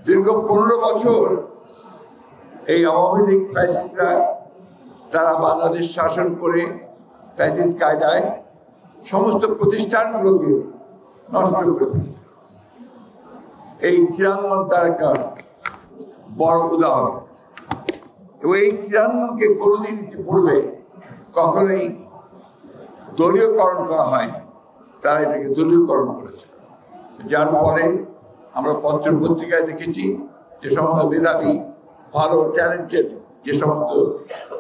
দীর্ঘ 15 বছর এই আওয়ামী লীগ ফ্যাসিস্টরা তারা বাংলাদেশ শাসন করে ফ্যাসিস্ট কায়দায় সমস্ত প্রতিষ্ঠানগুলোকে নষ্ট করে ফেলেছে। এই ক্রীড়াঙ্গন তার একটা বড় উদাহরণ। এবং এই ক্রীড়াঙ্গনকে কোনোদিন পূর্বে কখনোই দলীয়করণ করা হয়নি, তারা এটাকে দলীয়করণ করেছে। যার ফলে আমরা পত্র পত্রিকায় দেখেছি যে সমস্ত মেধাবী ভালো ট্যালেন্টেড যে সমস্ত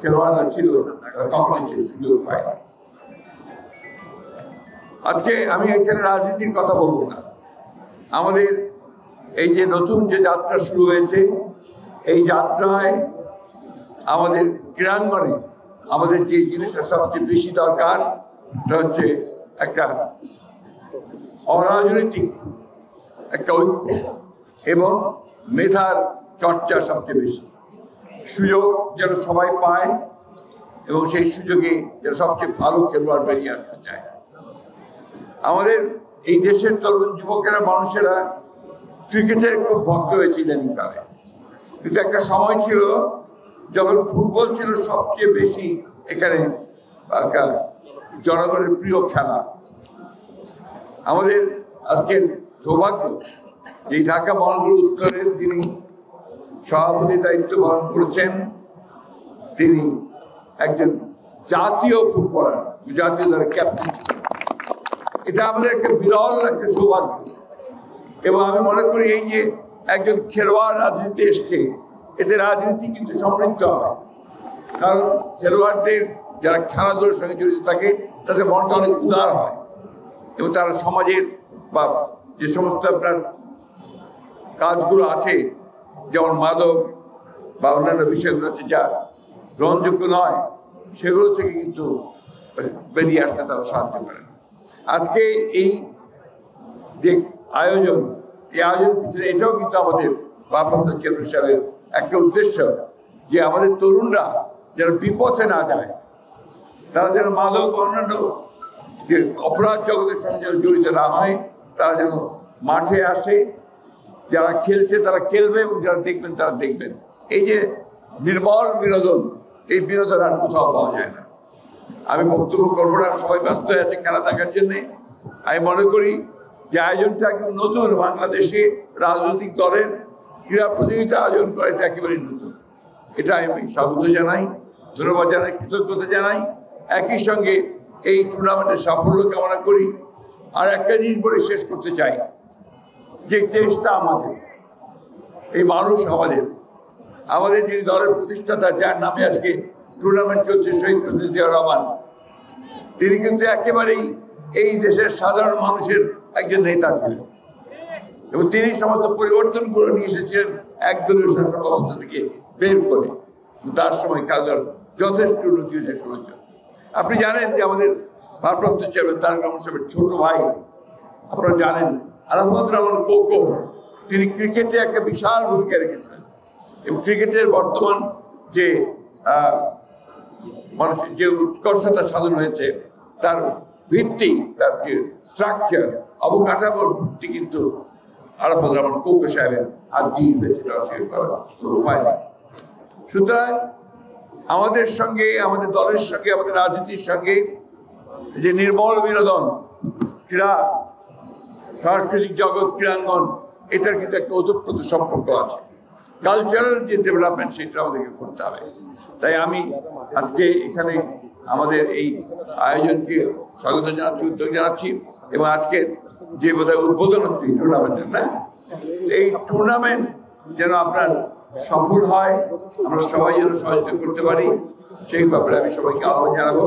খেলোয়াড়রা ছিল তারা কখনোই সেই সুযোগ পায় না। আজকে আমি এখানে রাজনীতির কথা বলবো না। আমাদের এই যে নতুন যে যাত্রা শুরু হয়েছে, এই যাত্রায় আমাদের ক্রীড়াঙ্গনে আমাদের যে জিনিসটা সবচেয়ে বেশি দরকার সেটা হচ্ছে একটা অরাজনৈতিক একটা ঐক্য এবং মেধার চর্চা সবচেয়ে বেশি। সুযোগ যেন সবাই পায় এবং সেই সুযোগে যেন সবচেয়ে ভালো খেলোয়াড় বেরিয়ে আসতে চায়। আমাদের এই দেশের তরুণ যুবকেরা মানুষেরা ক্রিকেটের খুব ভক্ত হয়েছে ইদানিংকালে, কিন্তু একটা সময় ছিল যখন ফুটবল ছিল সবচেয়ে বেশি এখানে জনগণের প্রিয় খেলা। আমাদের আজকের সৌভাগ্য যে ঢাকা মহানগর উত্তরের যিনি সভাপতি দায়িত্ব পালন করেছেন তিনি একজন জাতীয় ফুটবলার, জাতীয় দলের ক্যাপ্টেন। এটা আমাদের একটা বিরল একটা সৌভাগ্য। এবং আমি মনে করি এই যে একজন খেলোয়াড় রাজনীতিতে এসছে, এতে রাজনীতি কিন্তু সমৃদ্ধ হয়। কারণ খেলোয়াড়দের যারা খেলাধুলার সঙ্গে জড়িত থাকে তাদের মনটা অনেক উদার হয় এবং তারা সমাজের বা যে সমস্ত আপনার কাজগুলো আছে যেমন মাদক বা অন্যান্য বিষয়গুলো আছে যা গ্রহণযোগ্য নয়, সেগুলো থেকে কিন্তু বেরিয়ে আসতে তারা সাহায্য করেন। আজকে এই যে আয়োজন, এই আয়োজন পিছনে এটাও কিন্তু আমাদের ভারপ্রাপ্ত চেয়ারম্যান সাহেবের একটা উদ্দেশ্য যে আমাদের তরুণরা যেন বিপথে না যায়, তারা যেন মাদক অন্যান্য যে অপরাধ জগতের সঙ্গে যেন জড়িত না হয়, তারা যেন মাঠে আসে, যারা খেলছে তারা খেলবে এবং যারা দেখবেন তারা দেখবেন। এই যে নির্মল বিনোদন, এই বিনোদন আর কোথাও পাওয়া যায় না। আমি বক্তব্য করবো না, সবাই ব্যস্ত আছে খেলা দেখার জন্যে। আমি মনে করি যে আয়োজনটা একদম নতুন। বাংলাদেশে রাজনৈতিক দলের ক্রীড়া প্রতিযোগিতা আয়োজন করে এটা একেবারেই নতুন। এটা আমি স্বাগত জানাই, ধন্যবাদ জানাই, কৃতজ্ঞতা জানাই। একই সঙ্গে এই টুর্নামেন্টের সাফল্য কামনা করি। আর একটা জিনিস বলে শেষ করতে চাই, যে দেশটা আমাদের, এই মানুষ আমাদের, আমাদের যিনি দলের প্রতিষ্ঠাতা যার নামে আজকে টুর্নামেন্ট চলছে, শহীদ প্রেসিডেন্ট জিয়াউর রহমান, তিনি কিন্তু একেবারেই এই দেশের সাধারণ মানুষের একজন নেতা ছিলেন এবং তিনি সমস্ত পরিবর্তনগুলো নিয়ে এসেছিলেন একদলীয় শাসন ব্যবস্থা থেকে বের করে। তার সময় খেলাধুলার যথেষ্ট উন্নতি হয়েছে শুনেছেন। আপনি জানেন যে আমাদের ভারপ্রাপ্ত চেয়ারম্যান তারেক রহমান সাহেবের ছোট ভাই, আপনারা জানেন, আরাফাত রহমান কোকো, তিনি ক্রিকেটে একটা বিশাল ভূমিকা রেখেছিলেন এবং ক্রিকেটের বর্তমান যে মানুষের যে উৎকর্ষতা সাধন হয়েছে তার ভিত্তি, তার যে স্ট্রাকচার, অবকাঠামোর ভিত্তি কিন্তু আরাফাত রহমান কোকো সাহেবের হাত দিয়ে হয়েছিল, উপায় নেই। সুতরাং আমাদের সঙ্গে, আমাদের দলের সঙ্গে, আমাদের রাজনীতির সঙ্গে যে নির্মল বিনোদন, ক্রীড়া, সাংস্কৃতিক জগৎ, ক্রীড়াঙ্গন, এটার কিন্তু একটা ওতপ্রোত সম্পর্ক আছে। কালচারাল যে ডেভেলপমেন্ট সেটা আমাদেরকে করতে হবে। তাই আমি আজকে এখানে আমাদের এই আয়োজনকে স্বাগত জানাচ্ছি, উদ্যোগ জানাচ্ছি এবং আজকে যে বোধহয় উদ্বোধন হচ্ছে এই টুর্নামেন্টের, না, এই টুর্নামেন্ট যেন আপনার সফল হয়, আমরা সবাই যেন সহযোগিতা করতে পারি, সেই ব্যাপারে আমি সবাইকে আহ্বান জানাবো।